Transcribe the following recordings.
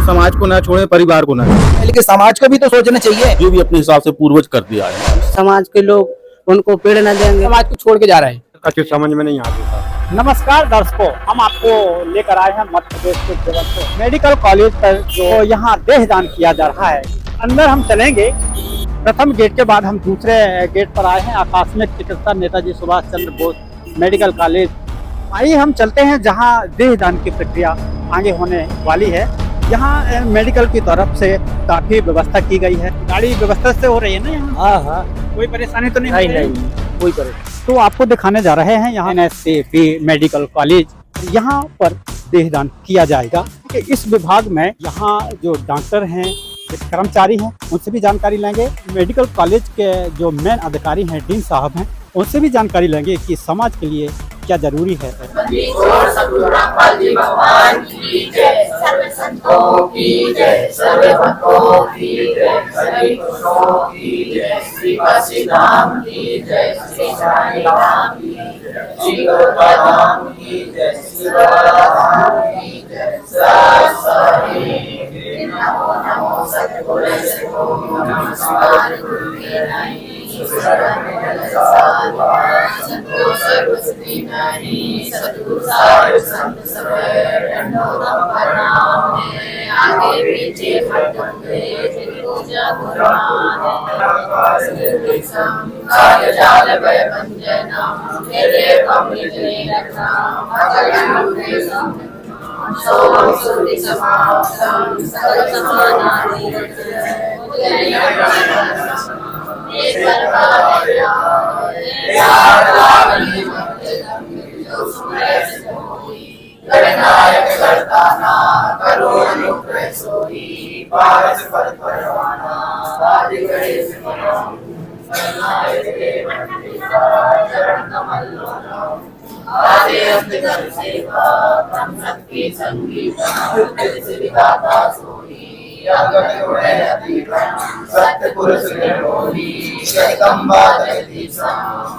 समाज को ना छोड़े, परिवार को ना। लेकिन समाज को भी तो सोचना चाहिए। जो भी अपने हिसाब से पूर्वज कर दिया है, समाज के लोग उनको पेड़ न देंगे, समाज को छोड़ के जा रहे हैं। अच्छी समझ में नहीं आती। नमस्कार दर्शकों, हम आपको लेकर आए हैं मध्य प्रदेश के जबलपुर मेडिकल कॉलेज पर जो यहाँ देहदान किया जा रहा है। अंदर हम चलेंगे, प्रथम गेट के बाद हम दूसरे गेट पर आए हैं। आकस्मिक चिकित्सा नेताजी सुभाष चंद्र बोस मेडिकल कॉलेज। आइए हम चलते हैं जहाँ देहदान की प्रक्रिया आगे होने वाली है। यहाँ मेडिकल की तरफ से काफी व्यवस्था की गई है। गाड़ी व्यवस्था से हो रही है ना यहाँ? हाँ, कोई परेशानी तो नहीं? नहीं कोई परेशानी। तो आपको दिखाने जा रहे हैं यहाँ NSCP मेडिकल कॉलेज। यहाँ पर देहदान किया जाएगा कि इस विभाग में यहाँ जो डॉक्टर हैं, कर्मचारी हैं, उनसे भी जानकारी लेंगे। मेडिकल कॉलेज के जो मेन अधिकारी हैं, डीन साहब हैं, उनसे भी जानकारी लेंगे कि समाज के लिए क्या जरूरी है।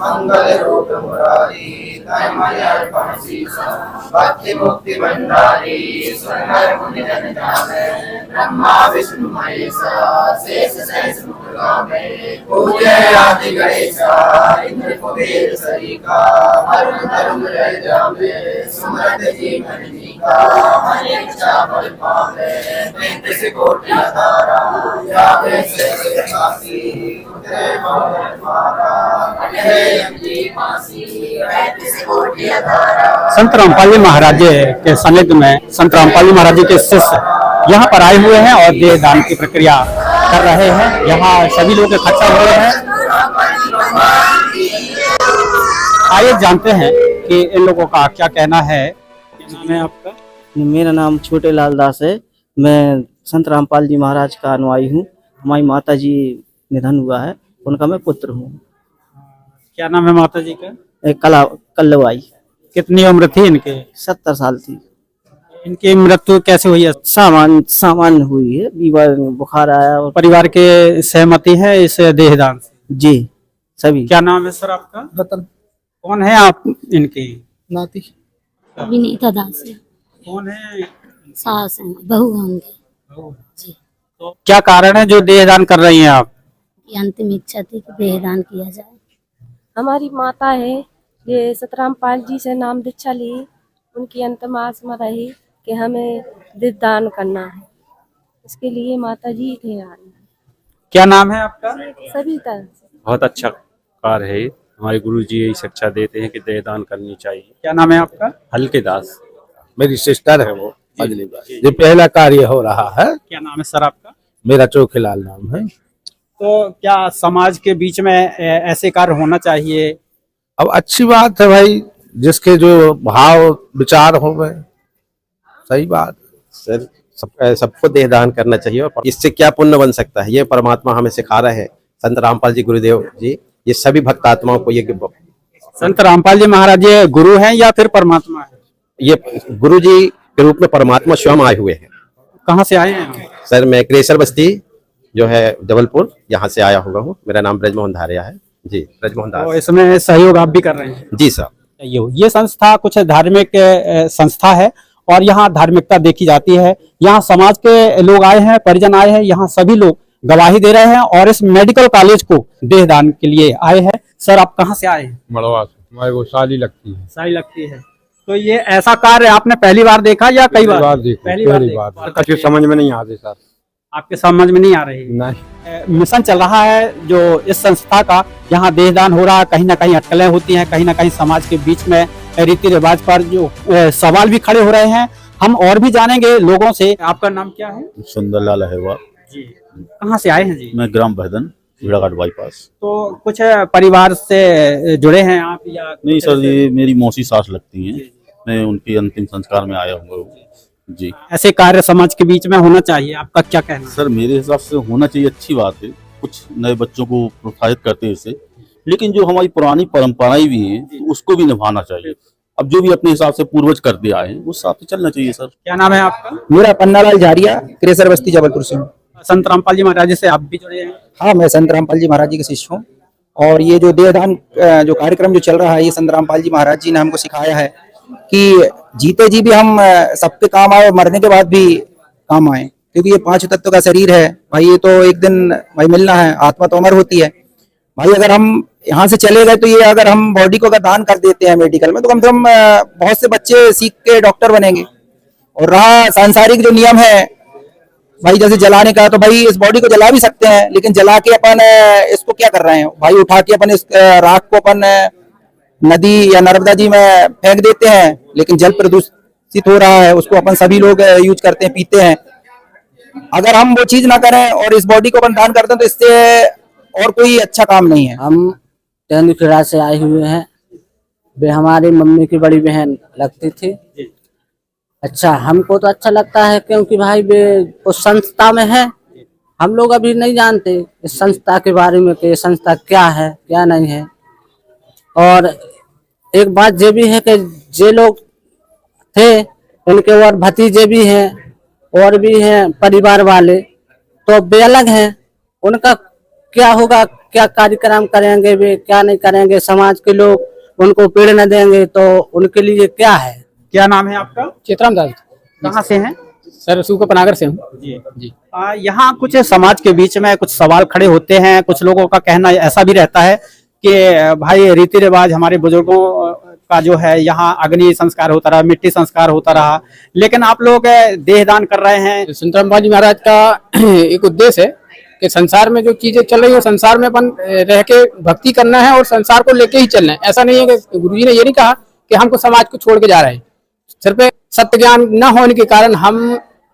मंगल रूप मुरारी भक्ति मुक्ति भंडारी सुंदर मुनि जन जाने ब्रह्मा विष्णु महेशा शेष सहस मुख गावे पूजे आदि गणेशा इंद्र कुबेर सरिका वरुण तरुण रह जावे सुमरत जीवन जीका मन इच्छा बल पावे तैंतीस कोटि अधारा जावे से काशी उतरे भवन द्वारा अठे अंजी फांसी संत रामपाल जी महाराज के सानिध्य में संत रामपाल जी महाराज के शिष्य यहाँ पर आए हुए हैं और देहदान की प्रक्रिया कर रहे हैं। यहाँ सभी लोग इकट्ठा हो रहे हैं। आइए जानते हैं कि इन लोगों का क्या कहना है। क्या नाम है आपका? मेरा नाम छोटे लाल दास है। मैं संत रामपाल जी महाराज का अनुयायी हूँ। हमारी माता जी निधन हुआ है, उनका मैं पुत्र हूँ। क्या नाम है माता जी का? कल्लवाई। कितनी उम्र थी इनके? 70 साल थी। इनकी मृत्यु कैसे हुई है? सामान्य हुई है, बीमार बुखार आया और परिवार के सहमति है इस देहदान से? जी सभी। क्या नाम है सर आपका? रतन। कौन है आप इनकी? नाती। विनीता दास है। कौन है? सास है, बहू होंगे जी। तो क्या कारण है जो देहदान कर रही हैं आप? ये अंतिम इच्छा थी कि देहदान किया जाए। हमारी माता है, ये सतरामपाल जी से नाम दीक्षा ली। उनकी अंतिम आत्मा रही कि हमें देहदान करना है, इसके लिए माता जी थे। क्या नाम है आपका? सभी तरह से बहुत अच्छा कार्य है। हमारे गुरु जी यही शिक्षा देते हैं कि देहदान करनी चाहिए। क्या नाम है आपका? हल्के दास। मेरी सिस्टर है वो। अगली बार ये पहला कार्य हो रहा है। क्या नाम है सर आपका? मेरा चोखेलाल नाम है। तो क्या समाज के बीच में ऐसे कार्य होना चाहिए? अब अच्छी बात है भाई, जिसके जो भाव विचार हो गए, सही बात सर। सबको देहदान करना चाहिए और इससे क्या पुण्य बन सकता है, ये परमात्मा हमें सिखा रहे हैं। संत रामपाल जी गुरुदेव जी ये सभी भक्त आत्माओं को ये संत रामपाल जी महाराज ये गुरु हैं या फिर परमात्मा है? ये गुरु जी के रूप में परमात्मा स्वयं आए हुए हैं। कहाँ से आए हैं सर? मैं क्रेसर बस्ती जो है जबलपुर, यहाँ से आया हुआ हूँ। मेरा नाम ब्रजमोहन धारिया है जी, ब्रजमोहन दास। तो इसमें सहयोग आप भी कर रहे हैं? जी सर। ये संस्था कुछ धार्मिक संस्था है और यहाँ धार्मिकता देखी जाती है। यहाँ समाज के लोग आए हैं, परिजन आए हैं, यहाँ सभी लोग गवाही दे रहे हैं और इस मेडिकल कॉलेज को देहदान के लिए आए हैं। सर, आप कहाँ से आए हैं? मड़वा से। हमारे को साली लगती है। साली लगती है। तो ये ऐसा कार्य आपने पहली बार देखा या कई बार? पहली बार। कुछ समझ में नहीं आते सर। आपके समझ में नहीं आ रही? नहीं। मिशन चल रहा है जो इस संस्था का, यहाँ देहदान हो रहा है। कहीं ना कहीं अटकलें होती हैं, कहीं ना कहीं समाज के बीच में रीति रिवाज पर जो सवाल भी खड़े हो रहे हैं। हम और भी जानेंगे लोगों से। आपका नाम क्या है? सुंदरलाल अहिरवार जी। कहाँ से आए हैं जी? मैं ग्राम भैदन, भेड़ाघाट बाईपास। तो कुछ परिवार से जुड़े हैं आप या? नहीं सर, ये मेरी मौसी सास लगती हैं। मैं उनके अंतिम संस्कार में आया हूँ जी। ऐसे कार्य समाज के बीच में होना चाहिए, आपका क्या कहना है? सर, मेरे हिसाब से होना चाहिए, अच्छी बात है। कुछ नए बच्चों को प्रोत्साहित करते हैं इससे, लेकिन जो हमारी पुरानी परंपराएं भी हैं तो उसको भी निभाना चाहिए। अब जो भी अपने हिसाब से पूर्वज करते आए हैं उस हिसाब से चलना चाहिए सर। क्या नाम है आपका? मेरा पन्नालाल झारिया, क्रेसर बस्ती, जबलपुर से हूँ। संत रामपाल जी महाराज जी से आप भी जुड़े हैं? हाँ, मैं संत रामपाल जी महाराज जी के शिष्य हूँ और ये जो देहदान जो कार्यक्रम जो चल रहा है, ये संत रामपाल जी महाराज जी ने हमको सिखाया है कि जीते जी भी हम सबके काम आए, मरने के बाद भी काम आए, क्योंकि ये 5 तत्व का शरीर है भाई। ये तो एक दिन भाई मिलना है, आत्मा तो अमर होती है भाई। अगर हम यहाँ से चले गए तो ये अगर हम बॉडी को अगर दान कर देते हैं मेडिकल में, तो कम से कम बहुत से बच्चे सीख के डॉक्टर बनेंगे। और रहा सांसारिक जो नियम है भाई, जैसे जलाने का, तो भाई इस बॉडी को जला भी सकते हैं, लेकिन जला के अपन इसको क्या कर रहे हैं भाई? उठा के अपन इस राख को अपन नदी या नर्मदा जी में फेंक देते हैं, लेकिन जल प्रदूषित हो रहा है, उसको अपन सभी लोग यूज करते हैं, पीते हैं। अगर हम वो चीज ना करें और इस बॉडी को अपन दान करते हैं तो इससे और कोई अच्छा काम नहीं है। हम तेंदुखेड़ा से आए हुए हैं। वे हमारी मम्मी की बड़ी बहन लगती थी। अच्छा, हमको तो अच्छा लगता है क्योंकि भाई वे उस संस्था में है। हम लोग अभी नहीं जानते इस संस्था के बारे में कि ये संस्था क्या है क्या नहीं है। और एक बात ये भी है कि जे लोग थे उनके और भतीजे भी हैं और भी हैं परिवार वाले, तो वे अलग हैं। उनका क्या होगा, क्या कार्यक्रम करेंगे वे, क्या नहीं करेंगे, समाज के लोग उनको पेड़ न देंगे तो उनके लिए क्या है। क्या नाम है आपका? चित्राम दास। कहाँ से हैं? सर, सूखा पनागर से हूँ जी। यहाँ कुछ समाज के बीच में कुछ सवाल खड़े होते हैं। कुछ लोगों का कहना ऐसा भी रहता है कि भाई रीति रिवाज हमारे बुजुर्गों का जो है, यहाँ अग्नि संस्कार होता रहा, मिट्टी संस्कार होता रहा, लेकिन आप लोग देहदान कर रहे हैं। संत रामपाल जी महाराज का एक उद्देश्य है कि संसार में जो चीजें चल रही है संसार में अपन रह के भक्ति करना है और संसार को लेके ही चलना है। ऐसा नहीं है कि गुरुजी ने ये नहीं कहा कि हमको समाज को छोड़ के जा रहे हैं। सिर्फ सत्य ज्ञान न होने के कारण हम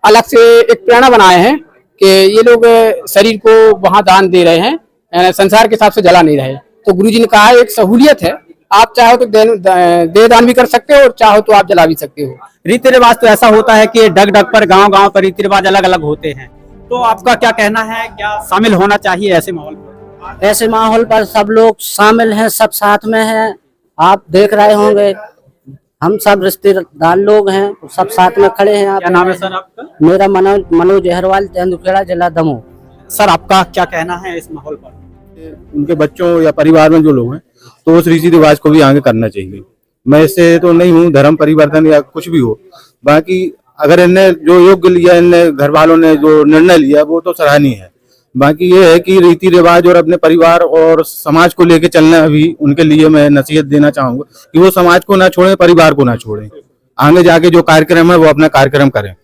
अलग से एक प्रेरणा बनाए हैं कि ये लोग शरीर को वहां दान दे रहे हैं, संसार के हिसाब से जला नहीं रहे। तो गुरुजी ने कहा एक सहूलियत है, आप चाहो तो देहदान भी कर सकते हो और चाहो तो आप जला भी सकते हो। रीति रिवाज तो ऐसा होता है कि डग डग पर, गांव गांव पर रीति रिवाज अलग अलग होते हैं। तो आपका क्या कहना है, क्या शामिल होना चाहिए ऐसे माहौल पर? ऐसे माहौल पर सब लोग शामिल हैं, सब साथ में हैं। आप देख रहे होंगे हम सब रिश्तेदार लोग हैं, सब साथ में खड़े हैं। क्या नाम है सर आपका? मेरा मनोज अहिरवाल, तेंदुखेड़ा, जिला दमोह। सर, आपका क्या कहना है इस माहौल पर? उनके बच्चों या परिवार में जो लोग हैं तो उस रीति रिवाज को भी आगे करना चाहिए। मैं इससे तो नहीं हूँ धर्म परिवर्तन या कुछ भी हो, बाकी अगर इनने जो योग्य लिया, इनने घर वालों ने जो निर्णय लिया वो तो सराहनीय है। बाकी ये है कि रीति रिवाज और अपने परिवार और समाज को लेके चलना भी उनके लिए मैं नसीहत देना चाहूंगा कि वो समाज को ना छोड़ें, परिवार को ना छोड़ें। आगे जाके जो कार्यक्रम है वो अपना कार्यक्रम करें।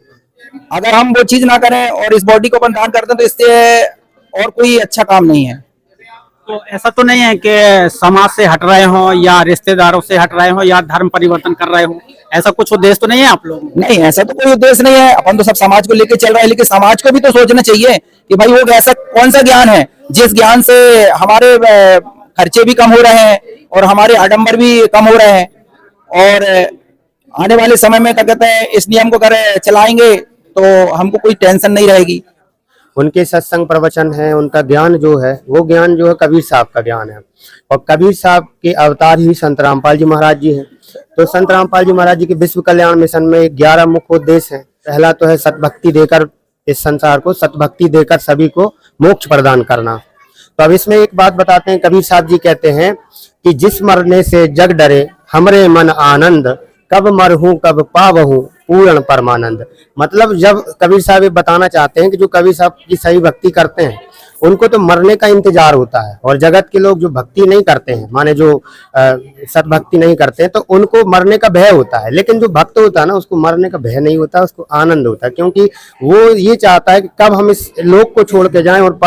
अगर हम वो चीज ना करें और इस बॉडी को अपन दान करते हैं तो इससे और कोई अच्छा काम नहीं है। तो ऐसा तो नहीं है कि समाज से हट रहे हो या रिश्तेदारों से हट रहे हो या धर्म परिवर्तन कर रहे हो, ऐसा कुछ उद्देश्य तो नहीं है आप लोग? नहीं, ऐसा तो कोई उद्देश्य नहीं है। अपन तो सब समाज को लेकर चल रहे हैं, लेकिन समाज को भी तो सोचना चाहिए कि भाई वो ऐसा कौन सा ज्ञान है जिस ज्ञान से हमारे खर्चे भी कम हो रहे हैं और हमारे आडंबर भी कम हो रहे हैं। और आने वाले समय में क्या कहते हैं, इस नियम को अगर चलाएंगे तो हमको कोई टेंशन नहीं रहेगी। उनके सत्संग प्रवचन है, उनका ज्ञान जो है वो ज्ञान जो है कबीर साहब का ज्ञान है और कबीर साहब के अवतार ही संत रामपाल जी महाराज जी हैं। तो संत रामपाल जी महाराज जी के विश्व कल्याण मिशन में 11 मुख्य उद्देश्य हैं। पहला तो है सतभक्ति देकर इस संसार को सतभक्ति देकर सभी को मोक्ष प्रदान करना। तो अब इसमें एक बात बताते हैं, कबीर साहब जी कहते हैं कि जिस मरने से जग डरे हमरे मन आनंद, कब मरहूं कब पावहूं पूर्ण परमानंद। मतलब जब कबीर साहब ये बताना चाहते हैं कि जो कबीर साहब की सही भक्ति करते हैं उनको तो मरने का इंतजार होता है, और जगत के लोग जो भक्ति नहीं करते हैं, माने जो सतभक्ति नहीं करते हैं, तो उनको मरने का भय होता है। लेकिन जो भक्त होता है ना, उसको मरने का भय नहीं होता, उसको आनंद होता है, क्योंकि वो ये चाहता है कि कब हम इस लोक को छोड़ के जाएं और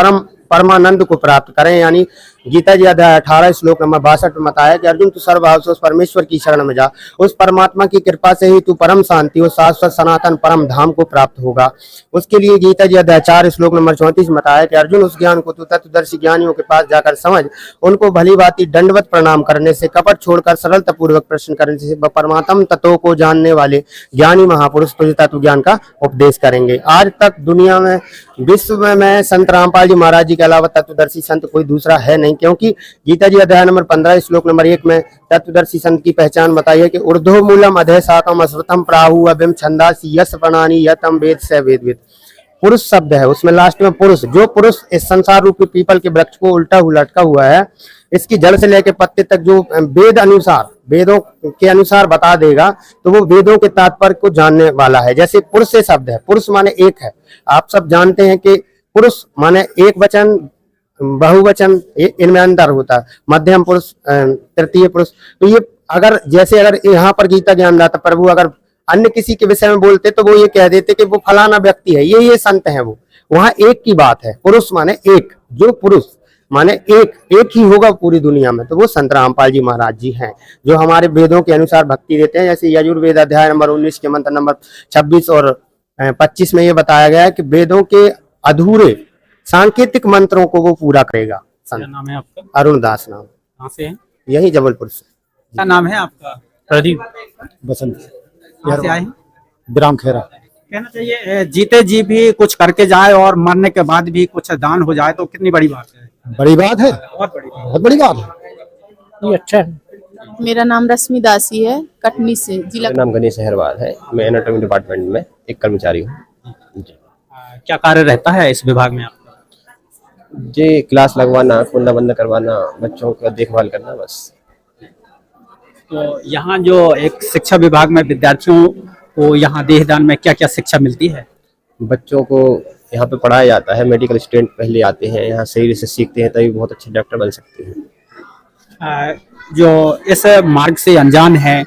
परमानंद को प्राप्त करें। यानी गीता जी अध्याय 18 श्लोक नंबर 62 में बताया कि अर्जुन तू सर्वभाव से उस परमेश्वर की शरण में जा, उस परमात्मा की कृपा से ही तू परम शांति और शाश्वत सनातन परम धाम को प्राप्त होगा। उसके लिए गीता जी अध्याय 4 श्लोक नंबर 34 में बताया कि अर्जुन उस ज्ञान को तू तत्वदर्शी ज्ञानियों के पास जाकर समझ, उनको भली भांति दंडवत प्रणाम करने से, कपट छोड़कर सरलता पूर्वक प्रश्न करने से परमात्म तत्वों को जानने वाले ज्ञानी महापुरुष तुझे तत्व ज्ञान का उपदेश करेंगे। आज तक दुनिया में, विश्व में संत रामपाल जी महाराज जी के अलावा तत्वदर्शी संत कोई दूसरा है नहीं, क्योंकि गीता जी अध्याय नंबर 15 श्लोक नंबर 1 में तत्वदर्शी संत की पहचान बताई है कि ऊर्ध्व मूलम अधः शाखम अश्वत्थम प्राहु अभिम छंदासी यस प्रणानी यतम वेद से वेद। पुरुष शब्द है, उसमें लास्ट में पुरुष, जो पुरुष इस संसार रूपी पीपल के वृक्ष को उल्टा हुआ लटका हुआ है, इसकी जड़ से लेकर पत्ते तक जो वेद अनुसार, वेदों के अनुसार बता देगा, तो वो वेदों के तात्पर्य को जानने वाला है। जैसे पुरुष से शब्द है, पुरुष माने एक है। आप सब जानते हैं कि पुरुष माने एक वचन, बहुवचन, इनमें अंतर होता है, मध्यम पुरुष, तृतीय पुरुष। तो ये अगर जैसे अगर यहाँ पर गीता ज्ञानदाता प्रभु अगर अन्य किसी के विषय में बोलते तो वो ये कह देते कि वो फलाना व्यक्ति है, ये संत है। वो वहां एक की बात है, पुरुष माने एक, जो पुरुष माने एक ही होगा पूरी दुनिया में, तो वो संत रामपाल जी महाराज जी हैं, जो हमारे वेदों के अनुसार भक्ति देते हैं। जैसे यजुर्वेद अध्याय नंबर 19 के मंत्र नंबर 26 और 25 में ये बताया गया है कि वेदों के अधूरे सांकेतिक मंत्रों को वो पूरा करेगा। क्या नाम है आपका? अरुण दास नाम। कहाँ से है? यही जबलपुर से। क्या नाम है आपका? प्रदीप। बसंत कहाँ से आए हैं? ग्राम खेरा। कहना चाहिए जीते जी भी कुछ करके जाए और मरने के बाद भी कुछ दान हो जाए तो कितनी बड़ी बात है। बड़ी बात है, बहुत बड़ी बात है, ये अच्छा है। मेरा नाम रश्मि दासी है, कटनी से जिला। मेरा नाम गणेश अहरवाल है, मैं एनाटॉमी डिपार्टमेंट में एक कर्मचारी हूँ। क्या कार्य रहता है इस विभाग में आपका? जी, क्लास लगवाना, कुंडा बंद करवाना, बच्चों का देखभाल करना, बस। तो यहाँ जो एक शिक्षा विभाग में विद्यार्थियों को यहाँ देहदान में क्या क्या शिक्षा मिलती है? बच्चों को यहाँ पे पढ़ाया जाता है, मेडिकल स्टूडेंट पहले आते हैं यहाँ, सही से सीखते हैं, तभी बहुत अच्छे डॉक्टर बन सकते हैं। जो इस मार्ग से अनजान है,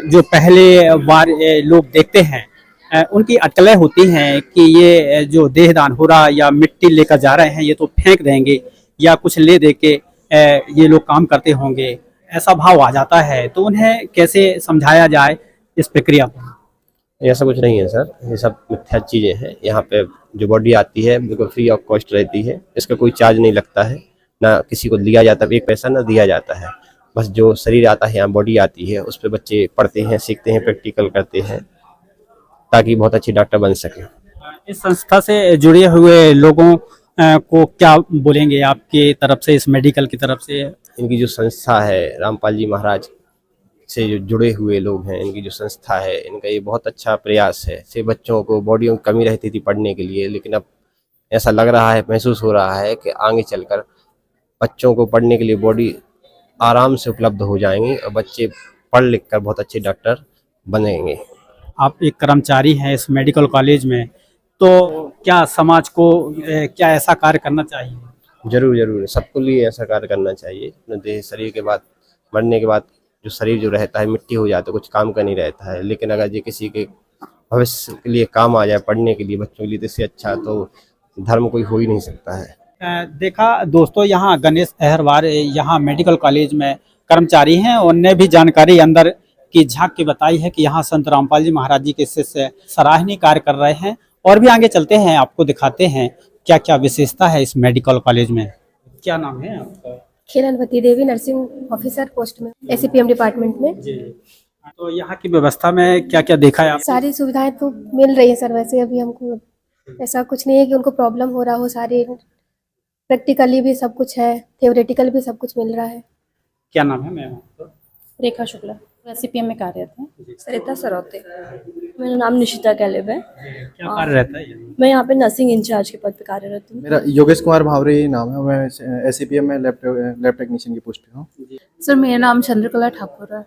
जो पहले बार लोग देखते हैं, उनकी अटकलें होती हैं कि ये जो देहदान हो रहा या मिट्टी लेकर जा रहे हैं, ये तो फेंक देंगे या कुछ ले दे के ये लोग काम करते होंगे, ऐसा भाव आ जाता है। तो उन्हें कैसे समझाया जाए इस प्रक्रिया को? ऐसा कुछ नहीं है सर, ये सब मिथ्या चीज़ें हैं। यहाँ पे जो बॉडी आती है बिल्कुल फ्री ऑफ कॉस्ट रहती है, इसका कोई चार्ज नहीं लगता है, ना किसी को दिया जाता है, एक पैसा ना दिया जाता है। बस जो शरीर आता है, यहाँ बॉडी आती है, उस पर बच्चे पढ़ते हैं, सीखते हैं, प्रैक्टिकल करते हैं, ताकि बहुत अच्छे डॉक्टर बन सकें। इस संस्था से जुड़े हुए लोगों को क्या बोलेंगे आपके तरफ से, इस मेडिकल की तरफ से? इनकी जो संस्था है, रामपाल जी महाराज से जो जुड़े हुए लोग हैं, इनकी जो संस्था है, इनका ये बहुत अच्छा प्रयास है। से बच्चों को बॉडियों में कमी रहती थी पढ़ने के लिए, लेकिन अब ऐसा लग रहा है, महसूस हो रहा है कि आगे चलकर बच्चों को पढ़ने के लिए बॉडी आराम से उपलब्ध हो जाएंगी और बच्चे पढ़ लिख कर बहुत अच्छे डॉक्टर बनेंगे। आप एक कर्मचारी हैं इस मेडिकल कॉलेज में, तो क्या समाज को क्या ऐसा कार्य करना चाहिए? जरूर जरूर, सबको लिए ऐसा कार्य करना चाहिए। अपने देह शरीर के बाद, मरने के बाद जो शरीर जो रहता है मिट्टी हो जाता है, कुछ काम का नहीं रहता है। लेकिन अगर ये किसी के भविष्य के लिए काम आ जाए, पढ़ने के लिए बच्चों के लिए, तो इससे अच्छा तो धर्म कोई हो ही नहीं सकता है। देखा दोस्तों, यहाँ गणेश अहरवाल यहाँ मेडिकल कॉलेज में कर्मचारी हैं, उनने भी जानकारी अंदर की झांक के बताई है कि यहाँ संत रामपाल जी महाराज जी के शिष्य सराहनीय कार्य कर रहे हैं। और भी आगे चलते हैं, आपको दिखाते हैं क्या क्या विशेषता है इस मेडिकल कॉलेज में। क्या नाम है आपका? खेलनवती देवी, नर्सिंग ऑफिसर पोस्ट में, एसीपीएम डिपार्टमेंट में जी। तो यहाँ की व्यवस्था में क्या क्या देखा है आप? सारी सुविधाएं तो मिल रही है सर। वैसे अभी हमको ऐसा कुछ नहीं है कि उनको प्रॉब्लम हो रहा हो। सारी प्रैक्टिकली भी सब कुछ है, थ्योरेटिकल भी सब कुछ मिल रहा है। क्या नाम है मैम आपका? रेखा शुक्ला, एसीपीएम में कार्यरत है। सरिता सरौते। मेरा नाम निशिता कैलेब है। क्या कार्य रहता है? मैं यहाँ पे नर्सिंग इंचार्ज के पद पे कार्यरत हूँ। मेरा योगेश कुमार भावरे नाम है, मैं एसीपीएम में लैब टेक्नीशियन की पोस्ट पे हूँ। सर मेरा नाम चंद्रकला ठाकुर है।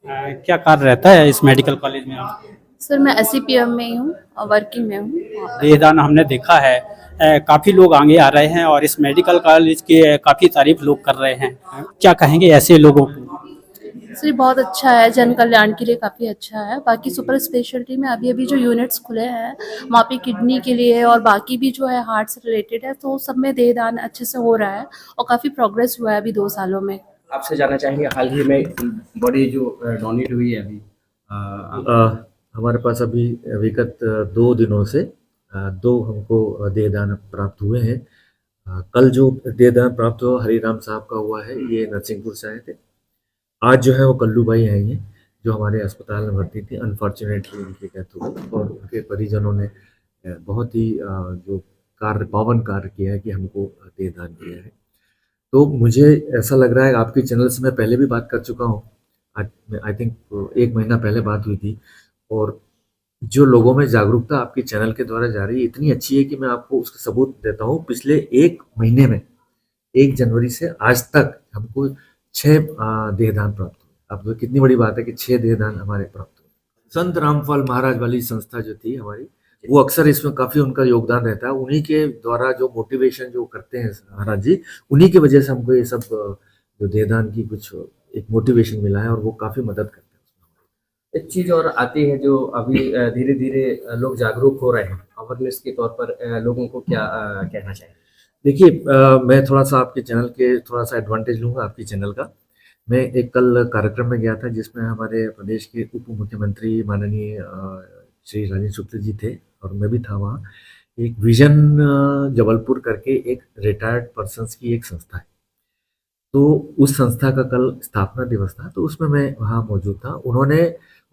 क्या कार्य रहता है इस मेडिकल कॉलेज में? आप सर मैं SCPM में ही हूँ और वर्किंग में हूँ। देहदान हमने देखा है, काफी लोग आगे आ रहे हैं और इस मेडिकल कॉलेज की काफी तारीफ लोग कर रहे हैं। क्या कहेंगे ऐसे लोगों को? सर ये बहुत अच्छा है, जन कल्याण के लिए काफ़ी अच्छा है। बाकी सुपर स्पेशलिटी में अभी अभी जो यूनिट्स खुले हैं वहाँ पे किडनी के लिए और बाकी भी जो है हार्ट से रिलेटेड है, तो सब में देहदान अच्छे से हो रहा है और काफ़ी प्रोग्रेस हुआ है अभी 2 सालों में। आपसे जानना चाहेंगे हाल ही में बॉडी जो डोनेट हुई है अभी हमारे पास अभी विगत 2 दिनों से 2 हमको देहदान प्राप्त हुए हैं। कल जो देहदान प्राप्त हुआ हरिराम साहब का हुआ है, ये नरसिंहपुर से आए थे। आज जो है वो कल्लू भाई आई हैं जो हमारे अस्पताल में भर्ती थी। अनफॉर्चुनेटली उनकी डेथ हो गई और उनके परिजनों ने बहुत ही जो पावन कार्य किया है कि हमको देहदान किया है। तो मुझे ऐसा लग रहा है, आपके चैनल से मैं पहले भी बात कर चुका हूँ, आई थिंक 1 महीना पहले बात हुई थी, और जो लोगों में जागरूकता आपके चैनल के द्वारा जा रही है इतनी अच्छी है कि मैं आपको उसका सबूत देता हूँ। पिछले 1 महीने में 1 जनवरी से आज तक हमको 6 देहदान प्राप्त हुए। अब तो कितनी बड़ी बात है कि 6 देहदान हमारे प्राप्त हुए। संत रामपाल महाराज वाली संस्था जो थी हमारी, वो अक्सर इसमें काफ़ी उनका योगदान रहता है। उन्हीं के द्वारा जो मोटिवेशन जो करते हैं महाराज जी, उन्हीं की वजह से हमको ये सब जो देहदान की कुछ एक मोटिवेशन मिला है और वो काफ़ी मदद करते हैं। एक चीज़ और आती है जो अभी धीरे धीरे लोग जागरूक हो रहे हैं, अवेयरनेस के तौर पर लोगों को क्या कहना चाहिए? देखिए, मैं थोड़ा सा आपके चैनल के थोड़ा सा एडवांटेज लूँगा आपके चैनल का। मैं एक कल कार्यक्रम में गया था जिसमें हमारे प्रदेश के उप मुख्यमंत्री माननीय श्री राजेंद्र शुक्ल जी थे और मैं भी था वहाँ। एक विजन जबलपुर करके एक रिटायर्ड पर्सन्स की एक संस्था है, तो उस संस्था का कल स्थापना दिवस था, तो उसमें मैं वहाँ मौजूद था। उन्होंने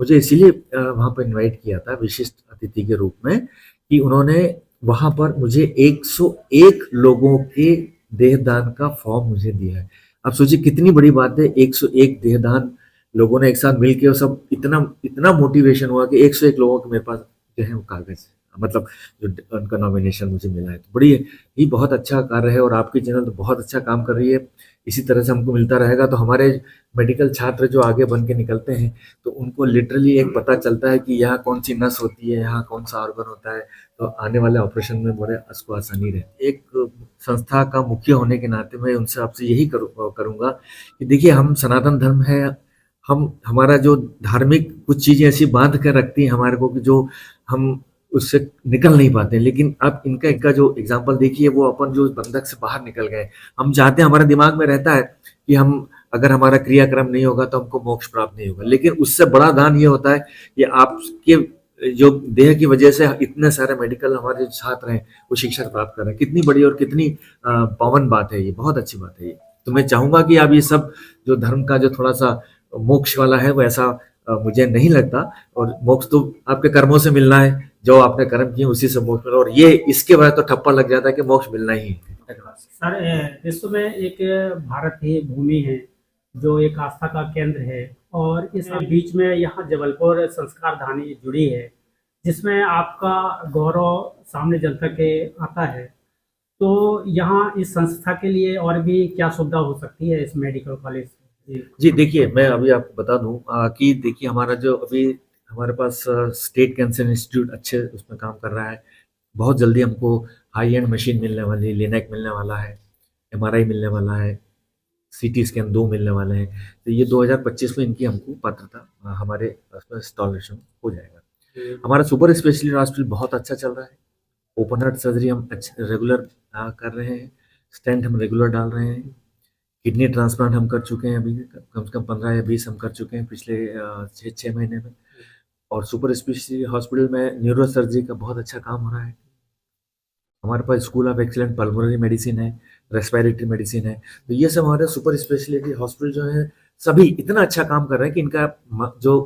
मुझे इसीलिए वहाँ पर इनवाइट किया था विशिष्ट अतिथि के रूप में कि उन्होंने वहाँ पर मुझे 101 लोगों के देहदान का फॉर्म मुझे दिया है। अब सोचिए कितनी बड़ी बात है, 101 देहदान लोगों ने एक साथ मिल के, और सब इतना मोटिवेशन हुआ कि 101 लोगों के मेरे पास जो है वो कागज, मतलब जो उनका नॉमिनेशन मुझे मिला है। तो बड़ी ही बहुत अच्छा कार्य है और आपकी चैनल तो बहुत अच्छा काम कर रही है। इसी तरह से हमको मिलता रहेगा तो हमारे मेडिकल छात्र जो आगे बन के निकलते हैं तो उनको लिटरली एक पता चलता है कि यहाँ कौन सी नस होती है, यहाँ कौन सा ऑर्गन होता है, तो आने वाले ऑपरेशन में बड़े उसको आसानी रहती है। एक संस्था का मुखिया होने के नाते मैं उनसे आपसे यही करूँगा कि देखिए, हम सनातन धर्म है, हमारा जो धार्मिक कुछ चीज़ें ऐसी बांध कर रखती हैं हमारे को कि जो हम उससे निकल नहीं पाते हैं। लेकिन अब इनका जो एग्जाम्पल देखिए, वो अपन जो बंधक से बाहर निकल गए। हम चाहते हैं, हमारे दिमाग में रहता है कि हम अगर हमारा क्रियाक्रम नहीं होगा तो हमको मोक्ष प्राप्त नहीं होगा, लेकिन उससे बड़ा दान ये होता है कि आपके जो देह की वजह से इतने सारे मेडिकल हमारे जो छात्र हैं वो शिक्षा प्राप्त कर रहे हैं। कितनी बड़ी और कितनी पावन बात है ये, बहुत अच्छी बात है ये। तो मैं चाहूँगा कि आप ये सब जो धर्म का जो थोड़ा सा मोक्ष वाला है वो ऐसा मुझे नहीं लगता, और मोक्ष तो आपके कर्मों से मिलना है, जो आपने कर्म किए उसी से मोक्ष मिला, और ये इसके बाद तो ठप्पा लग जाता है कि मोक्ष मिलना ही है। सर, विश्व में एक भारत ही भूमि है जो एक आस्था का केंद्र है, और इस बीच में यहाँ जबलपुर संस्कार धानी जुड़ी है जिसमें आपका गौरव सामने जनता के आता है। तो यहाँ इस संस्था के लिए और भी क्या सुविधा हो सकती है इस मेडिकल कॉलेज? जी देखिए, मैं अभी आपको बता दूं कि देखिए, हमारा जो अभी हमारे पास स्टेट कैंसर इंस्टीट्यूट अच्छे उसमें काम कर रहा है। बहुत जल्दी हमको हाई एंड मशीन मिलने वाली है, लिनैक मिलने वाला है, MRI मिलने वाला है, CT स्कैन 2 मिलने वाले हैं। तो ये 2025 में इनकी हमको पात्रता हमारे उसमें इंस्टॉलेशन हो जाएगा। हमारा सुपर स्पेशलिटी हॉस्पिटल बहुत अच्छा चल रहा है। ओपन हार्ट सर्जरी हम रेगुलर कर रहे हैं, स्टेंट हम रेगुलर डाल रहे हैं, किडनी ट्रांसप्लांट हम कर चुके हैं, अभी कम से कम 15 या 20 हम कर चुके हैं पिछले 6 महीने में। और सुपर स्पेशलिटी हॉस्पिटल में न्यूरो सर्जरी का बहुत अच्छा काम हो रहा है। हमारे पास school of excellent pulmonary medicine है, रेस्पिरेटरी मेडिसिन है। तो ये सब हमारे सुपर स्पेशलिटी हॉस्पिटल जो है सभी इतना अच्छा काम कर रहे हैं कि इनका जो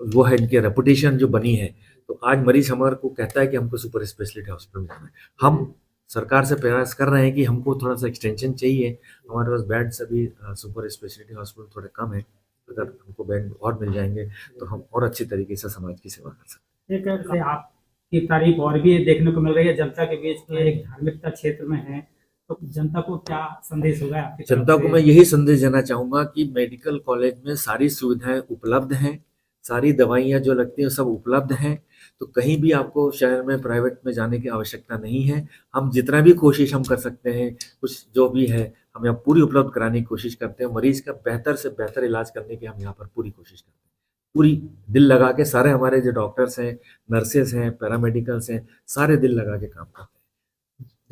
वो है, इनकी रेपुटेशन जो बनी है, तो आज मरीज हमारे को कहता है कि हमको सुपर स्पेशलिटी हॉस्पिटल में जाना है। हम सरकार से प्रयास कर रहे हैं कि हमको थोड़ा सा एक्सटेंशन चाहिए। हमारे पास बेड सभी सुपर स्पेशलिटी हॉस्पिटल थोड़े कम है, अगर हमको बेड और मिल जाएंगे तो हम और अच्छी तरीके से समाज की सेवा कर सकते हैं। एक आपकी तारीफ और भी देखने को मिल रही है जनता के बीच में, एक धार्मिकता क्षेत्र में है, तो जनता को क्या संदेश होगा आपकी तरफ जनता को से? मैं यही संदेश देना चाहूंगा कि मेडिकल कॉलेज में सारी सुविधाएं उपलब्ध हैं, सारी दवाइयां जो लगती हैं सब उपलब्ध हैं, तो कहीं भी आपको शहर में प्राइवेट में जाने की आवश्यकता नहीं है। हम जितना भी कोशिश हम कर सकते हैं, कुछ जो भी है हम यहाँ पूरी उपलब्ध कराने की कोशिश करते हैं। मरीज का बेहतर से बेहतर इलाज करने की हम यहाँ पर पूरी कोशिश करते हैं, पूरी दिल लगा के। सारे हमारे जो डॉक्टर्स हैं, नर्सेज हैं, पैरामेडिकल्स हैं, सारे दिल लगा के काम करते हैं।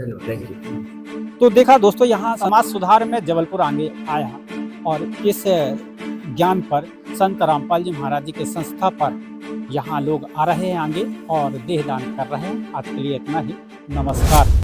धन्यवाद, थैंक यू। तो देखा दोस्तों, यहाँ समाज सुधार में जबलपुर आगे आया और इस ज्ञान पर संत रामपाल जी महाराज जी के संस्था पर यहाँ लोग आ रहे हैं आगे और देहदान कर रहे हैं। आज के लिए इतना ही, नमस्कार।